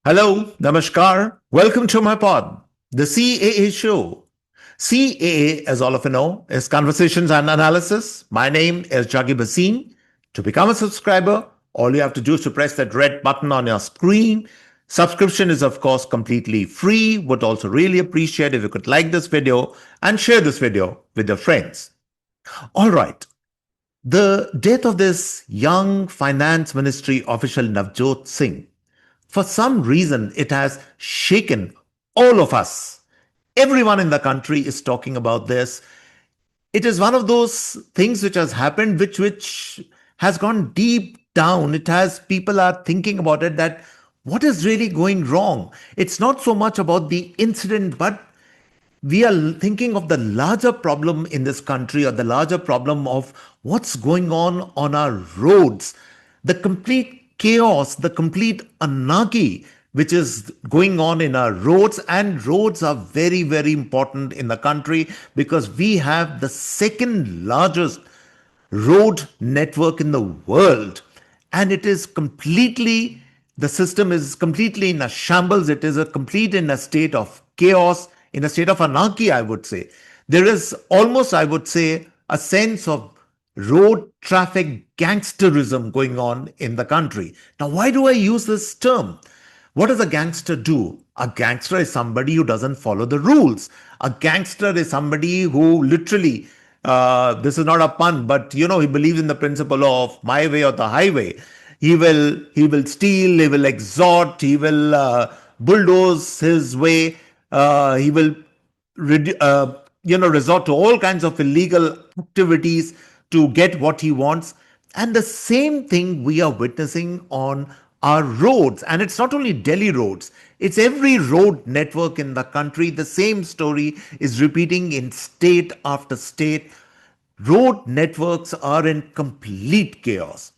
Hello, Namaskar. Welcome to my pod, the CAA Show. CAA, as all of you know, is Conversations and Analysis. My name is Juggi Bhasin. To become a subscriber, all you have to do is to press that red button on your screen. Subscription is, of course, completely free. Would also really appreciate if you could like this video and share this video with your friends. All right. The death of this young finance ministry official Navjot Singh, for some reason, it has shaken all of us. Everyone in the country is talking about this. It is one of those things which has happened, which has gone deep down. It has people are thinking about it, that what is really going wrong. It's not so much about the incident, but we are thinking of the larger problem in this country, or the larger problem of what's going on our roads, the complete chaos, the complete anarchy which is going on in our roads. And roads are very, very important in the country because we have the second largest road network in the world, and it is completely, the system is completely in a shambles. It is a complete in a state of chaos, in a state of anarchy, I would say. There is almost, I would say, a sense of road traffic gangsterism going on in the country. Now, why do I use this term? What does a gangster do? A gangster is somebody who doesn't follow the rules. A gangster is somebody who literally, this is not a pun, but he believes in the principle of my way or the highway. He will steal, he will extort, he will bulldoze his way. He will resort to all kinds of illegal activities to get what he wants. And the same thing we are witnessing on our roads. And it's not only Delhi roads, it's every road network in the country. The same story is repeating in state after state. Road networks are in complete chaos.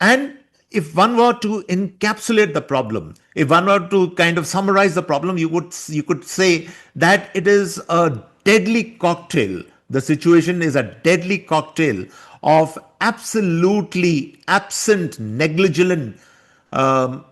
And if one were to encapsulate the problem, if one were to kind of summarize the problem, you could say that it is a deadly cocktail. The situation is a deadly cocktail of absolutely absent, negligent um,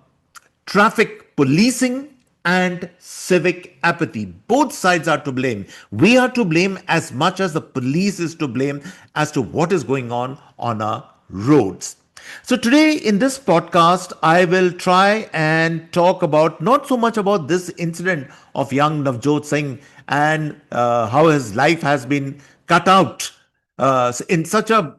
traffic policing and civic apathy. Both sides are to blame. We are to blame as much as the police is to blame as to what is going on our roads. So today in this podcast, I will try and talk about not so much about this incident of young Navjot Singh and how his life has been cut out in such a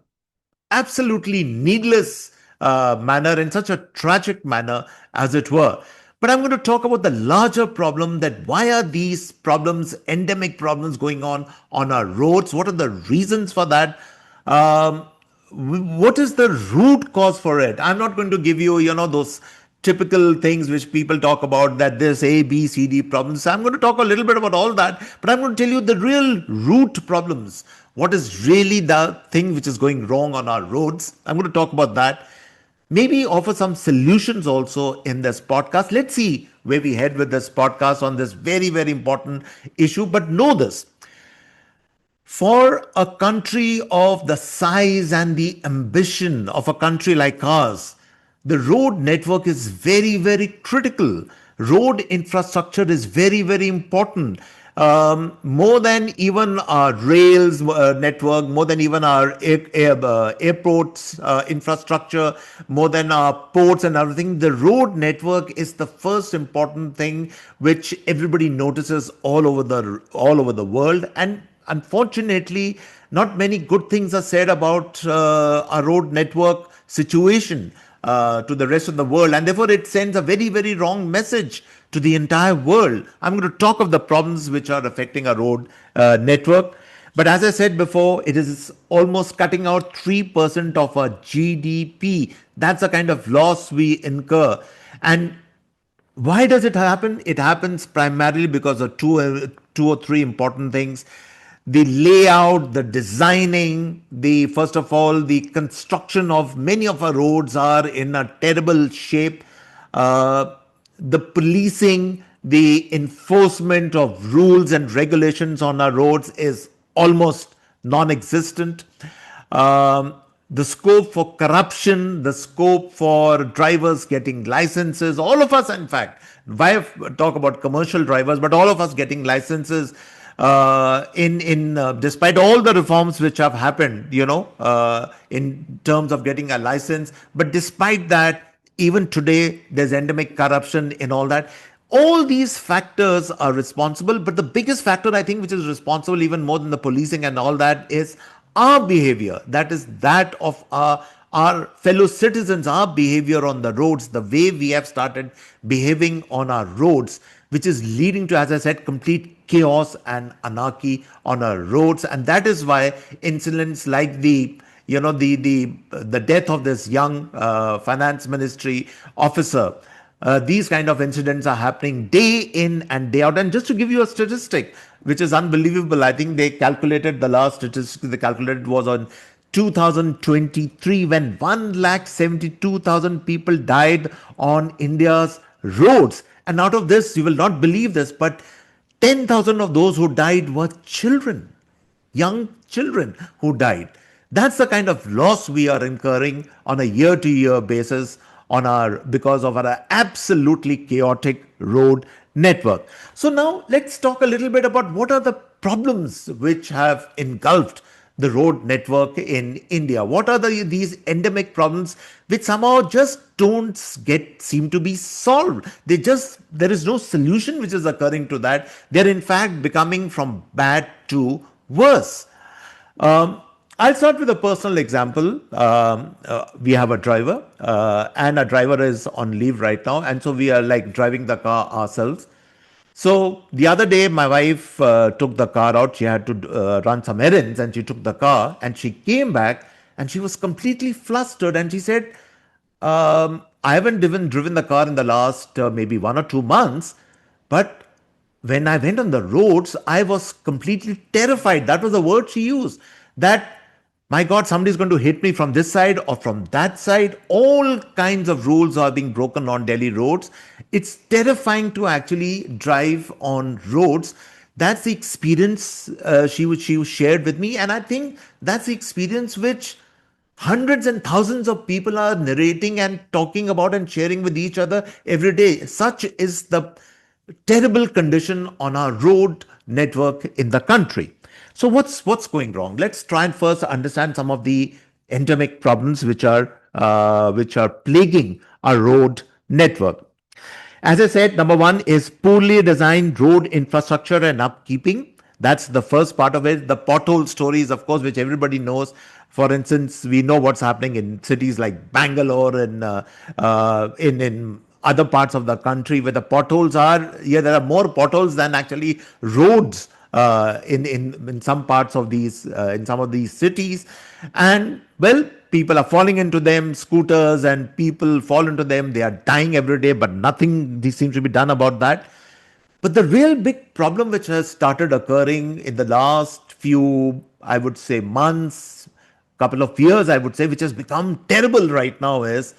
absolutely needless manner, in such a tragic manner, as it were. But I'm going to talk about the larger problem, that why are these problems, endemic problems, going on our roads? What are the reasons for that? Um, what is the root cause for it? I'm not going to give you, those typical things which people talk about, that there's A, B, C, D problems. So I'm going to talk a little bit about all that, but I'm going to tell you the real root problems. What is really the thing which is going wrong on our roads? I'm going to talk about that. Maybe offer some solutions also in this podcast. Let's see where we head with this podcast on this very, very important issue. But know this, for a country of the size and the ambition of a country like ours, the road network is very, very critical. Road infrastructure is very, very important. More than even our rails network, more than even our airports infrastructure, more than our ports and everything, the road network is the first important thing which everybody notices all over the world. And unfortunately, not many good things are said about our road network situation to the rest of the world, and therefore it sends a very, very wrong message to the entire world. I'm going to talk of the problems which are affecting our road network. But as I said before, it is almost cutting out 3% of our GDP. That's the kind of loss we incur. And why does it happen? It happens primarily because of two or three important things: the layout, the designing, the first of all, the construction of many of our roads are in a terrible shape. Uh, the policing, the enforcement of rules and regulations on our roads is almost non-existent. Um, the scope for corruption, the scope for drivers getting licenses, all of us, in fact, why talk about commercial drivers, but all of us getting licenses in despite all the reforms which have happened, in terms of getting a license, but despite that, even today, there's endemic corruption in all that. All these factors are responsible, but the biggest factor I think which is responsible even more than the policing and all that is our behavior. That is that of our fellow citizens, our behavior on the roads, the way we have started behaving on our roads, which is leading to, as I said, complete chaos and anarchy on our roads. And that is why incidents like the death of this young finance ministry officer, these kind of incidents are happening day in and day out. And just to give you a statistic, which is unbelievable, I think they calculated, the last statistic they calculated was on 2023, when 1,72,000 people died on India's roads. And out of this, you will not believe this, but 10,000 of those who died were children, young children who died. That's the kind of loss we are incurring on a year to year basis because of our absolutely chaotic road network. So now let's talk a little bit about what are the problems which have engulfed the road network in India. What are these endemic problems which somehow just don't seem to be solved? There is no solution which is occurring to that. They're in fact becoming from bad to worse. Um, I'll start with a personal example. We have a driver, and our driver is on leave right now, and so we are like driving the car ourselves. So the other day, my wife took the car out. She had to run some errands, and she took the car, and she came back, and she was completely flustered, and she said, "I haven't even driven the car in the last maybe 1 or 2 months, but when I went on the roads, I was completely terrified." That was the word she used. That, my God, somebody's going to hit me from this side or from that side. All kinds of rules are being broken on Delhi roads. It's terrifying to actually drive on roads. That's the experience she shared with me. And I think that's the experience which hundreds and thousands of people are narrating and talking about and sharing with each other every day. Such is the terrible condition on our road network in the country. So what's going wrong? Let's try and first understand some of the endemic problems which are plaguing our road network. As I said, number one is poorly designed road infrastructure and upkeeping. That's the first part of it. The pothole stories, of course, which everybody knows. For instance, we know what's happening in cities like Bangalore and in other parts of the country where the potholes are. Yeah, there are more potholes than actually roads in some parts of these in some of these cities. And well, people are falling into them. Scooters and people fall into them. They are dying every day, but nothing seems to be done about that. But the real big problem which has started occurring in the last few, I would say, months, couple of years, I would say, which has become terrible right now, is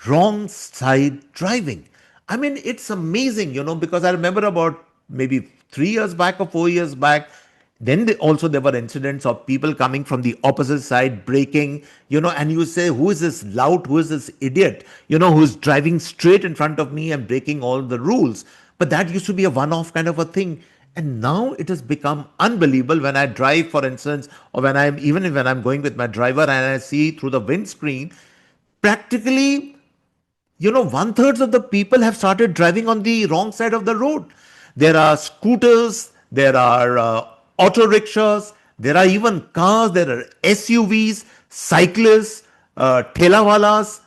wrong side driving. I mean, it's amazing, because I remember about maybe 3 years back or 4 years back, then also there were incidents of people coming from the opposite side, braking, and you say, who is this lout? Who is this idiot, who's driving straight in front of me and breaking all the rules? But that used to be a one off kind of a thing. And now it has become unbelievable when I drive, for instance, or even when I'm going with my driver and I see through the windscreen, practically, one third of the people have started driving on the wrong side of the road. There are scooters, there are auto rickshaws, there are even cars, there are SUVs, cyclists, thelawalas,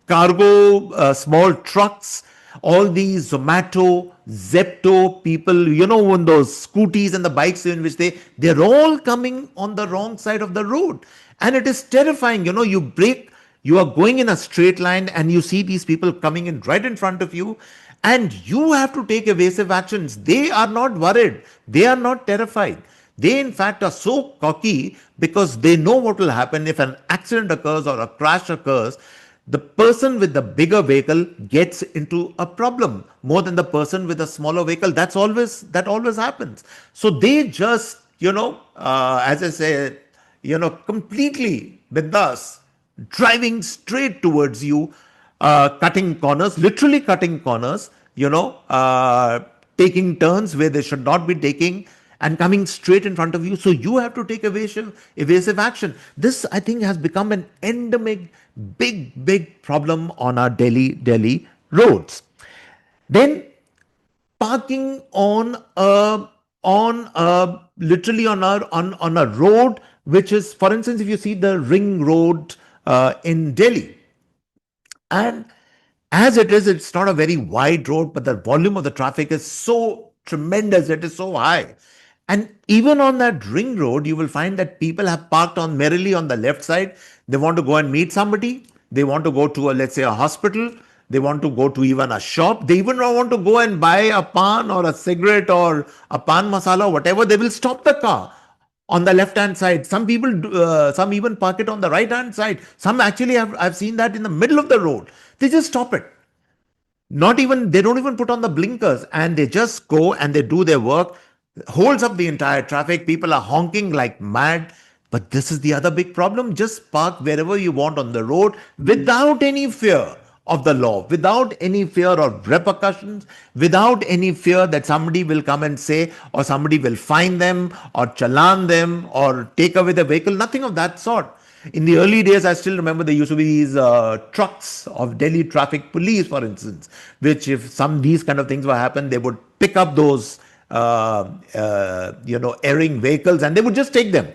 cargo, small trucks, all these Zomato, Zepto people, on those scooties and the bikes in which they're all coming on the wrong side of the road. And it is terrifying. You brake, you are going in a straight line and you see these people coming in right in front of you, and you have to take evasive actions. They are not worried. They are not terrified. They, in fact, are so cocky because they know what will happen if an accident occurs or a crash occurs. The person with the bigger vehicle gets into a problem more than the person with a smaller vehicle. That always happens. So they just, as I say, completely with us, driving straight towards you, cutting corners, literally cutting corners, taking turns where they should not be taking, and coming straight in front of you. So you have to take evasive action. This, I think, has become an endemic, big problem on our Delhi roads. Then parking on a literally on a road which is, for instance, if you see the ring road in Delhi, and as it is, it's not a very wide road, but the volume of the traffic is so tremendous, it is so high. And even on that ring road, you will find that people have parked on merrily on the left side. They want to go and meet somebody. They want to go to let's say, a hospital. They want to go to even a shop. They even want to go and buy a pan or a cigarette or a pan masala, or whatever. They will stop the car on the left hand side. Some people, some even park it on the right hand side. Some actually have, I've seen that in the middle of the road. They just stop it. Not even, they don't even put on the blinkers, and they just go and they do their work, holds up the entire traffic. People are honking like mad. But this is the other big problem. Just park wherever you want on the road without any fear of the law, without any fear of repercussions, without any fear that somebody will come and say, or somebody will fine them or challan them or take away the vehicle. Nothing of that sort. In the early days, I still remember there used to be these trucks of Delhi traffic police, for instance, which, if some these kind of things were happen, they would pick up those erring vehicles, and they would just take them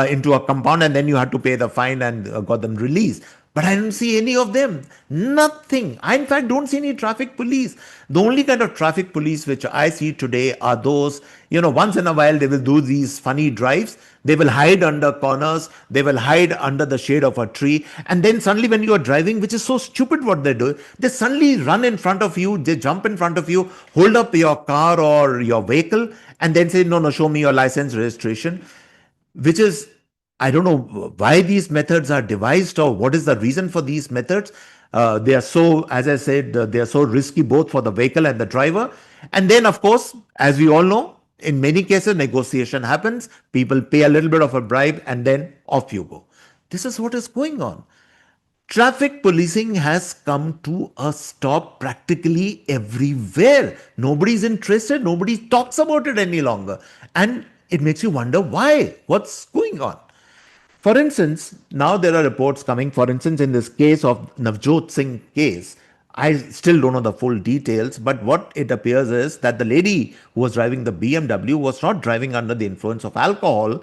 into a compound, and then you had to pay the fine and got them released. But I don't see any of them. Nothing. I, in fact, don't see any traffic police. The only kind of traffic police which I see today are those, once in a while they will do these funny drives. They will hide under corners. They will hide under the shade of a tree. And then suddenly when you are driving, which is so stupid what they do, they suddenly run in front of you. They jump in front of you, hold up your car or your vehicle, and then say, no, show me your license registration, which is, I don't know why these methods are devised or what is the reason for these methods. They are so, as I said, they are so risky both for the vehicle and the driver. And then, of course, as we all know, in many cases, negotiation happens. People pay a little bit of a bribe and then off you go. This is what is going on. Traffic policing has come to a stop practically everywhere. Nobody's interested. Nobody talks about it any longer. And it makes you wonder why. What's going on? For instance, now there are reports coming, for instance, in this case of Navjot Singh case. I still don't know the full details, but what it appears is that the lady who was driving the BMW was not driving under the influence of alcohol,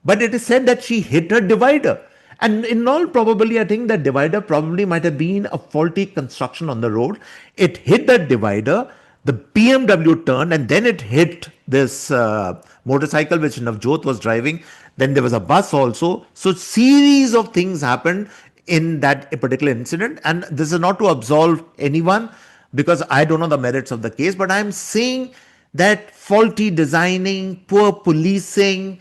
but it is said that she hit a divider. And in all probability, I think that divider probably might have been a faulty construction on the road. It hit that divider, the BMW turned, and then it hit this motorcycle which Navjot was driving. Then there was a bus also. So series of things happened in that particular incident. And this is not to absolve anyone, because I don't know the merits of the case, but I'm saying that faulty designing, poor policing,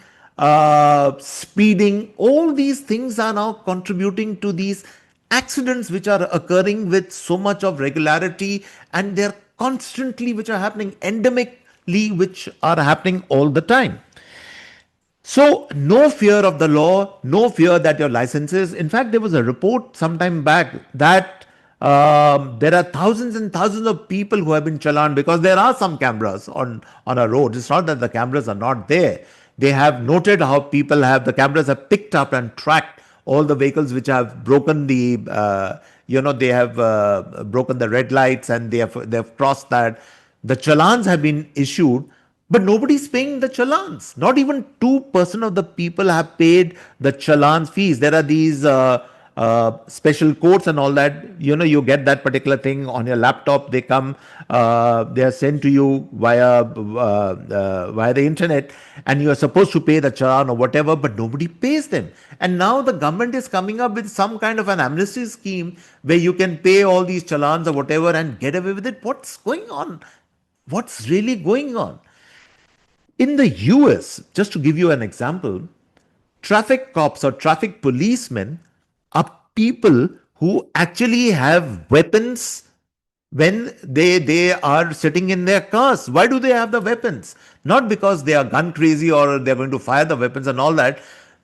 speeding, all these things are now contributing to these accidents which are occurring with so much of regularity, and they're constantly, which are happening endemically, which are happening all the time. So, no fear of the law, no fear that your licenses. In fact, there was a report sometime back that there are thousands and thousands of people who have been challaned because there are some cameras on a road. It's not that the cameras are not there. They have noted how the cameras have picked up and tracked all the vehicles which have broken they have broken the red lights, and they have crossed that. The challans have been issued, but nobody's paying the challans. Not even 2% of the people have paid the challan fees. There are these special codes and all that. You get that particular thing on your laptop. They come, they are sent to you via the internet, and you are supposed to pay the challan or whatever, but nobody pays them. And now the government is coming up with some kind of an amnesty scheme where you can pay all these challans or whatever and get away with it. What's going on? What's really going on? In the US, just to give you an example, traffic cops or traffic policemen are people who actually have weapons when they are sitting in their cars. Why do they have the weapons? Not because they are gun crazy or they're going to fire the weapons and all that,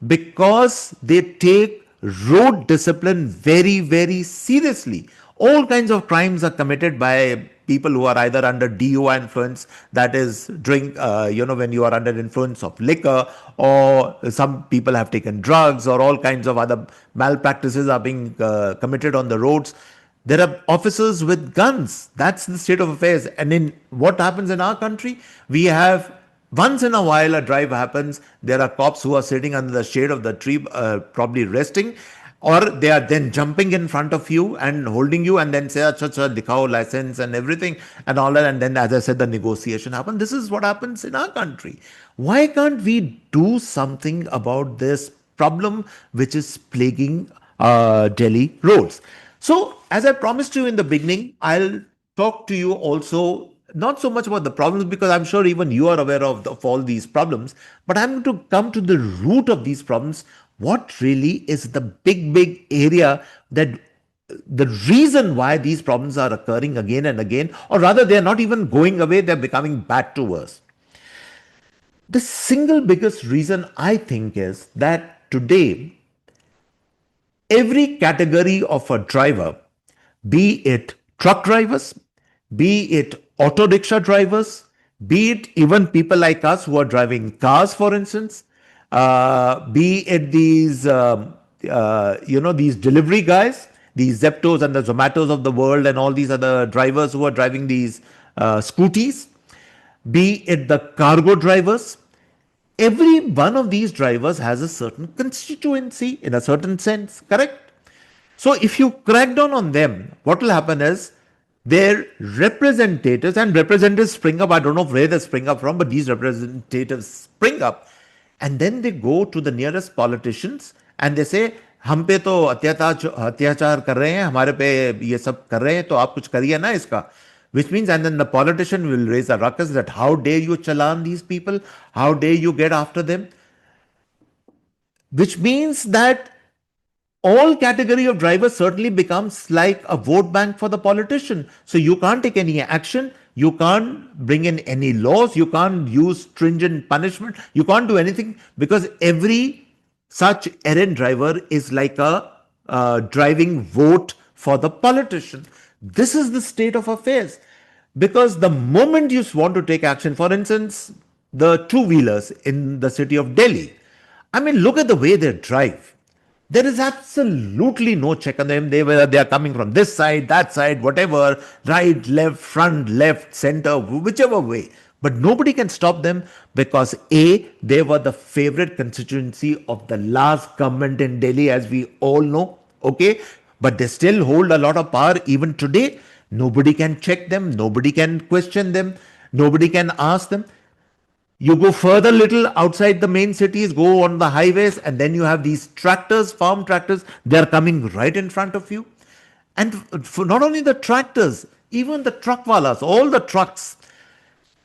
because they take road discipline very, very seriously. All kinds of crimes are committed by people who are either under DUI influence, that is, when you are under influence of liquor, or some people have taken drugs, or all kinds of other malpractices are being committed on the roads. There are officers with guns. That's the state of affairs. And in what happens in our country, we have once in a while a drive happens. There are cops who are sitting under the shade of the tree, probably resting, or they are then jumping in front of you and holding you and then say, acha, acha, dikhao license and everything and all that. And then, as I said, the negotiation happens. This is what happens in our country. Why can't we do something about this problem which is plaguing Delhi roads? So, as I promised you in the beginning, I'll talk to you also not so much about the problems, because I'm sure even you are aware of all these problems, but I'm going to come to the root of these problems. What really is the big area that the reason why these problems are occurring again and again, or rather, they're not even going away, they're becoming bad to worse. The single biggest reason I think is that today, every category of a driver, be it truck drivers, be it auto rickshaw drivers, be it even people like us who are driving cars, for instance, be it these delivery guys, these Zeptos and the Zomatos of the world, and all these other drivers who are driving these scooties, be it the cargo drivers. Every one of these drivers has a certain constituency in a certain sense, correct? So if you crack down on them, what will happen is their representatives, and representatives spring up, I don't know where they spring up from, but these representatives spring up, and then they go to the nearest politicians and they say, हम पे तो अत्याचार कर रहे हैं, हमारे पे ये सब कर रहे हैं, तो आप कुछ करिए ना इसका. Which means, and then the politician will raise a ruckus that how dare you challan these people, how dare you get after them, which means that all category of drivers certainly becomes like a vote bank for the politician. So you can't take any action, you can't bring in any laws, you can't use stringent punishment, you can't do anything, because every such errand driver is like a driving vote for the politician. This is the state of affairs. Because the moment you want to take action, for instance, the two-wheelers in the city of Delhi, I mean, look at the way they drive. There is absolutely no check on them. They are coming from this side, that side, whatever, right, left, front, left, center, whichever way. But nobody can stop them because A, they were the favorite constituency of the last government in Delhi, as we all know. Okay, but they still hold a lot of power even today. Nobody can check them, nobody can question them, nobody can ask them. You go further little outside the main cities, go on the highways, and then you have these tractors, farm tractors, they're coming right in front of you. And for not only the tractors, even the truckwalas, all the trucks.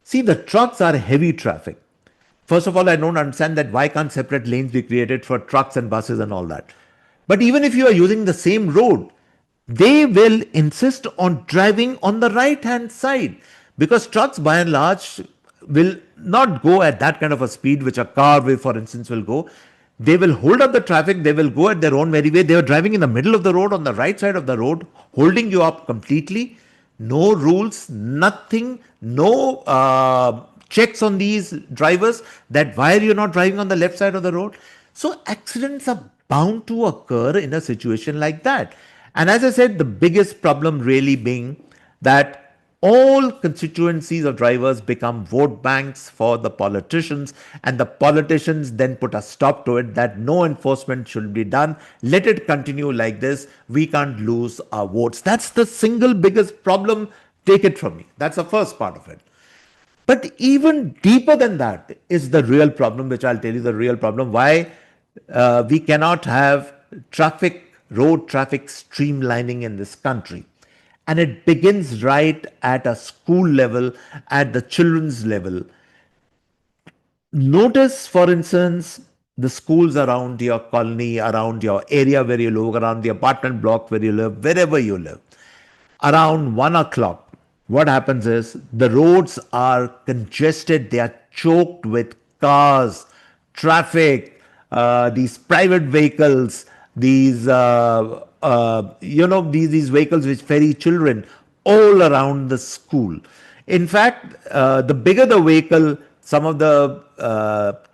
See, the trucks are heavy traffic. First of all, I don't understand that why can't separate lanes be created for trucks and buses and all that. But even if you are using the same road, they will insist on driving on the right hand side, because trucks by and large will not go at that kind of a speed which a car will, for instance, will go. They will hold up the traffic, they will go at their own merry way. They are driving in the middle of the road, on the right side of the road, holding you up completely. No rules, nothing, no checks on these drivers that why are you not driving on the left side of the road. So accidents are bound to occur in a situation like that. And as I said, the biggest problem really being that all constituencies of drivers become vote banks for the politicians, and the politicians then put a stop to it, that no enforcement should be done. Let it continue like this. We can't lose our votes. That's the single biggest problem. Take it from me. That's the first part of it. But even deeper than that is the real problem, which I'll tell you the real problem, why we cannot have road traffic streamlining in this country. And it begins right at a school level, at the children's level. Notice, for instance, the schools around your colony, around your area where you live, around the apartment block where you live, wherever you live. Around 1 o'clock, what happens is the roads are congested, they are choked with cars, traffic, these private vehicles, these vehicles which ferry children all around the school. In fact, the bigger the vehicle, some of the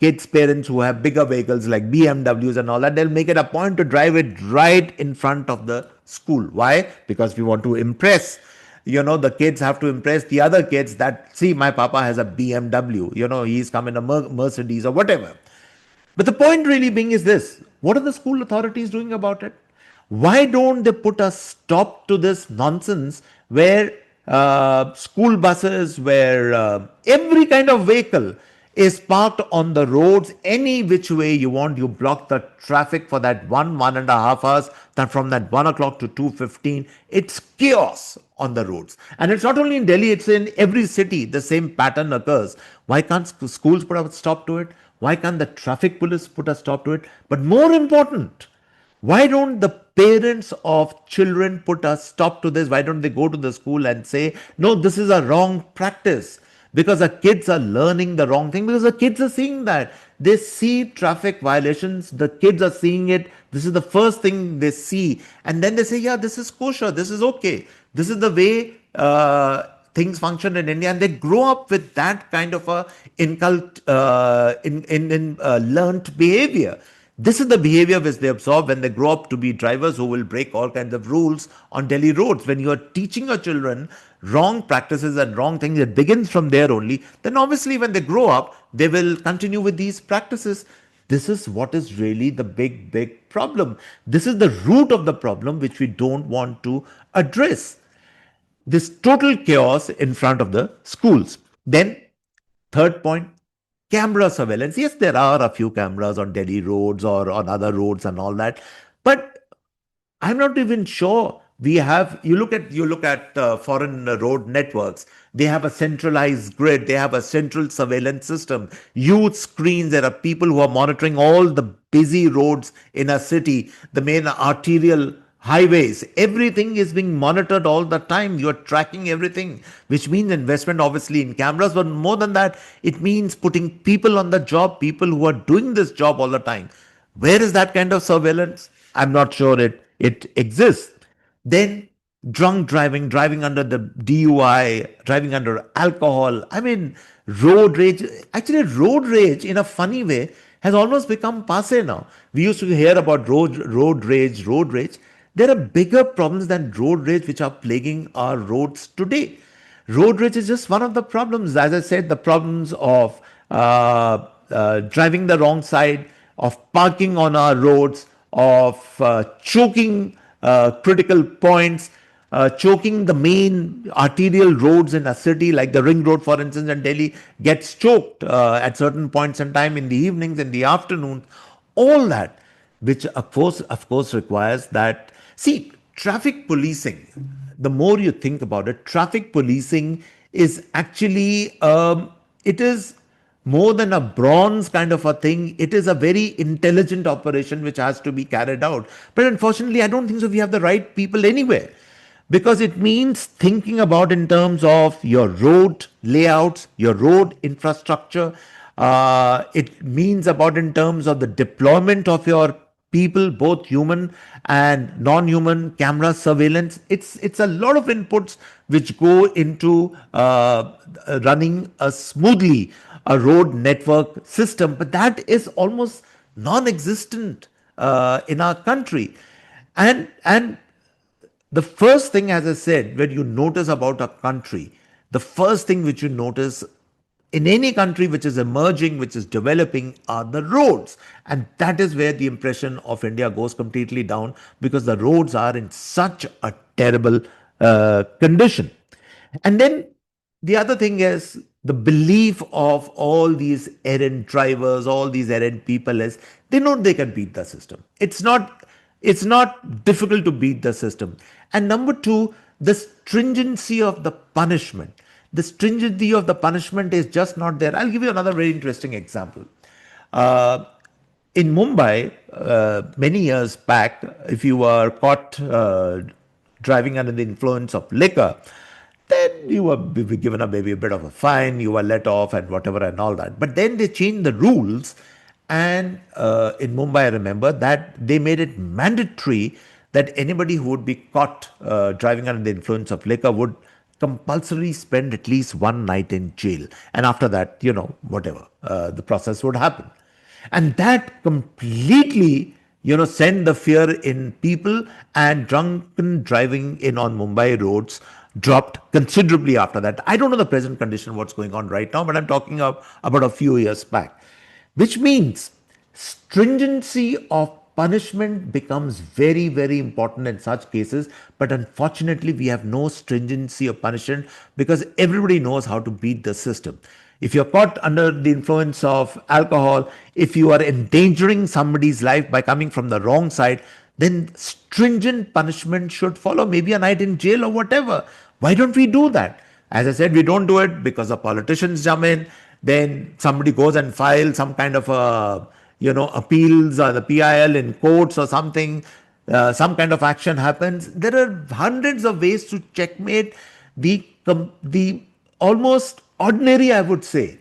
kids' parents who have bigger vehicles like BMWs and all that, they'll make it a point to drive it right in front of the school. Why? Because we want to impress. The kids have to impress the other kids that, see, my papa has a BMW, he's come in a Mercedes or whatever. But the point really being is this: what are the school authorities doing about it? Why don't they put a stop to this nonsense where school buses, where every kind of vehicle is parked on the roads any which way you want? You block the traffic for that 1.5 hours, that from that 1 o'clock to 2:15. It's chaos on the roads. And it's not only in Delhi, it's in every city. The same pattern occurs. Why can't schools put a stop to it? Why can't the traffic police put a stop to it? But more important, why don't the parents of children put a stop to this? Why don't they go to the school and say, no, this is a wrong practice? Because the kids are learning the wrong thing, because the kids are seeing that. They see traffic violations, the kids are seeing it. This is the first thing they see. And then they say, yeah, this is kosher, this is okay. This is the way things function in India, and they grow up with that kind of a learned behavior. This is the behavior which they absorb when they grow up to be drivers who will break all kinds of rules on Delhi roads. When you are teaching your children wrong practices and wrong things, it begins from there only. Then obviously when they grow up, they will continue with these practices. This is what is really the big problem. This is the root of the problem which we don't want to address. This total chaos in front of the schools. Then, third point, camera surveillance. Yes, there are a few cameras on Delhi roads or on other roads and all that, but I'm not even sure we have. You look at foreign road networks. They have a centralized grid. They have a central surveillance system, huge screens. There are people who are monitoring all the busy roads in a city, the main arterial highways. Everything is being monitored all the time. You're tracking everything, which means investment obviously in cameras, but more than that, it means putting people on the job, people who are doing this job all the time. Where is that kind of surveillance? I'm not sure it exists. Then drunk driving, driving under the DUI, driving under alcohol. I mean, road rage. Actually, road rage in a funny way has almost become passe now. We used to hear about road rage, road rage. There are bigger problems than road rage which are plaguing our roads today. Road rage is just one of the problems. As I said, the problems of driving the wrong side, of parking on our roads, of choking critical points, choking the main arterial roads in a city like the ring road, for instance, in Delhi, gets choked at certain points in time, in the evenings, in the afternoon. All that, which of course requires that. See, traffic policing, the more you think about it, traffic policing is actually, it is more than a bronze kind of a thing. It is a very intelligent operation which has to be carried out. But unfortunately, I don't think so. We have the right people anywhere, because it means thinking about in terms of your road layouts, your road infrastructure. It means about in terms of the deployment of your people, both human and non-human, camera surveillance. It's a lot of inputs which go into running a smoothly a road network system, but that is almost non-existent in our country. And the first thing, as I said, when you notice about a country, the first thing which you notice in any country which is emerging, which is developing, are the roads. And that is where the impression of India goes completely down, because the roads are in such a terrible condition. And then the other thing is the belief of all these errant drivers, all these errant people is they know they can beat the system. It's not difficult to beat the system. And number two, the stringency of the punishment. The stringency of the punishment is just not there. I'll give you another very interesting example. Uh, in Mumbai, many years back, if you were caught driving under the influence of liquor, then you were given a maybe a bit of a fine, you were let off and whatever and all that. But then they changed the rules, And in Mumbai, I remember that they made it mandatory that anybody who would be caught driving under the influence of liquor would compulsorily spend at least one night in jail. And after that, whatever, the process would happen. And that completely, sent the fear in people, and drunken driving in on Mumbai roads dropped considerably after that. I don't know the present condition, what's going on right now, but I'm talking about a few years back, which means stringency of punishment becomes very, very important in such cases. But unfortunately, we have no stringency of punishment because everybody knows how to beat the system. If you're caught under the influence of alcohol, if you are endangering somebody's life by coming from the wrong side, then stringent punishment should follow, maybe a night in jail or whatever. Why don't we do that? As I said, we don't do it because the politicians jump in. Then somebody goes and files some kind of appeals or the PIL in courts or something. Some kind of action happens. There are hundreds of ways to checkmate the almost ordinary, I would say,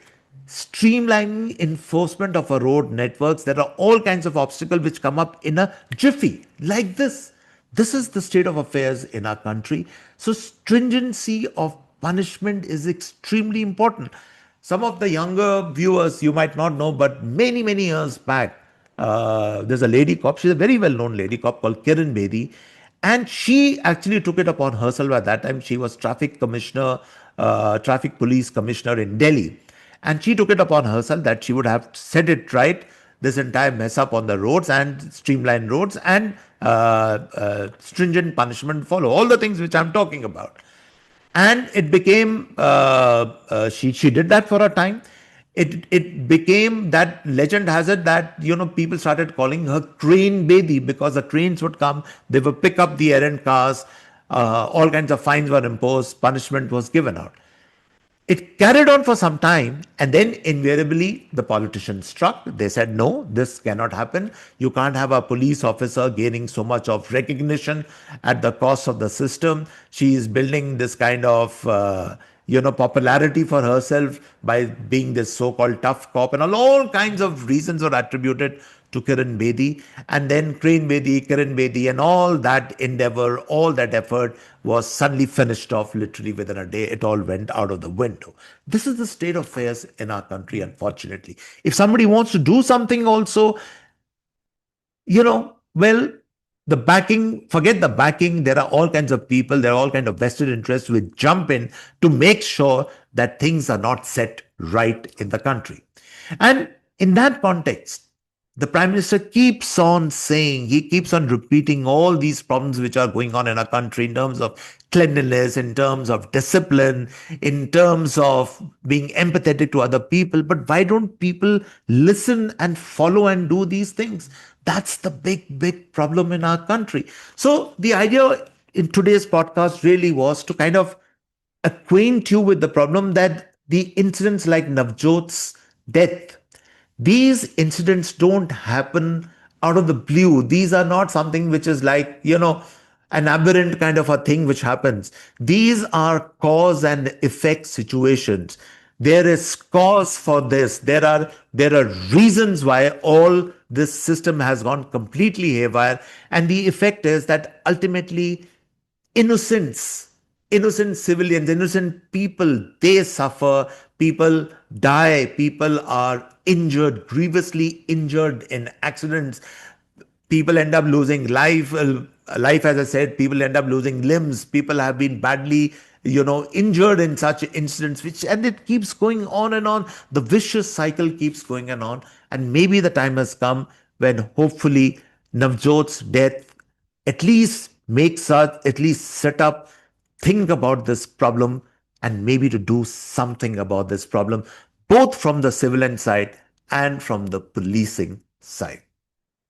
streamlining enforcement of our road networks. There are all kinds of obstacles which come up in a jiffy like this. This is the state of affairs in our country. So stringency of punishment is extremely important. Some of the younger viewers, you might not know, but many, many years back, there's a lady cop. She's a very well-known lady cop called Kiran Bedi. And she actually took it upon herself. At that time, she was traffic commissioner, traffic police commissioner in Delhi. And she took it upon herself that she would have set it right, this entire mess up on the roads, and streamline roads, and stringent punishment follow. All the things which I'm talking about. And it became, she did that for a time. It became, that legend has it that people started calling her train baby, because the trains would come, they would pick up the errand cars, all kinds of fines were imposed, punishment was given out. It carried on for some time, and then invariably the politicians struck. They said, no, this cannot happen. You can't have a police officer gaining so much of recognition at the cost of the system. She is building this kind of popularity for herself by being this so-called tough cop, and all kinds of reasons were attributed to Kiran Bedi. And then Kiran Bedi, and all that endeavor, all that effort was suddenly finished off literally within a day. It all went out of the window. This is the state of affairs in our country, unfortunately. If somebody wants to do something also, well, the backing, forget the backing. There are all kinds of people, there are all kinds of vested interests which jump in to make sure that things are not set right in the country. And in that context, the Prime Minister keeps on saying, he keeps on repeating all these problems which are going on in our country in terms of cleanliness, in terms of discipline, in terms of being empathetic to other people. But why don't people listen and follow and do these things? That's the big, big problem in our country. So the idea in today's podcast really was to kind of acquaint you with the problem that the incidents like Navjot's death, these incidents don't happen out of the blue. These are not something which is like, an aberrant kind of a thing which happens. These are cause and effect situations. There is cause for this. There are reasons why all this system has gone completely haywire. And the effect is that ultimately innocence, innocent civilians, innocent people, they suffer, people die, people are injured, grievously injured in accidents. People end up losing life, as I said, people end up losing limbs. People have been badly, injured in such incidents, and it keeps going on and on. The vicious cycle keeps going on. And maybe the time has come when hopefully Navjot's death at least makes us at least set up, think about this problem, and maybe to do something about this problem, both from the civilian side and from the policing side.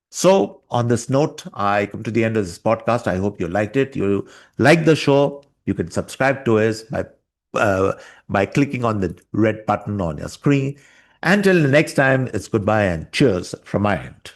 So, on this note, I come to the end of this podcast. I hope you liked it. You like the show. You can subscribe to us by clicking on the red button on your screen. Until the next time, it's goodbye and cheers from my end.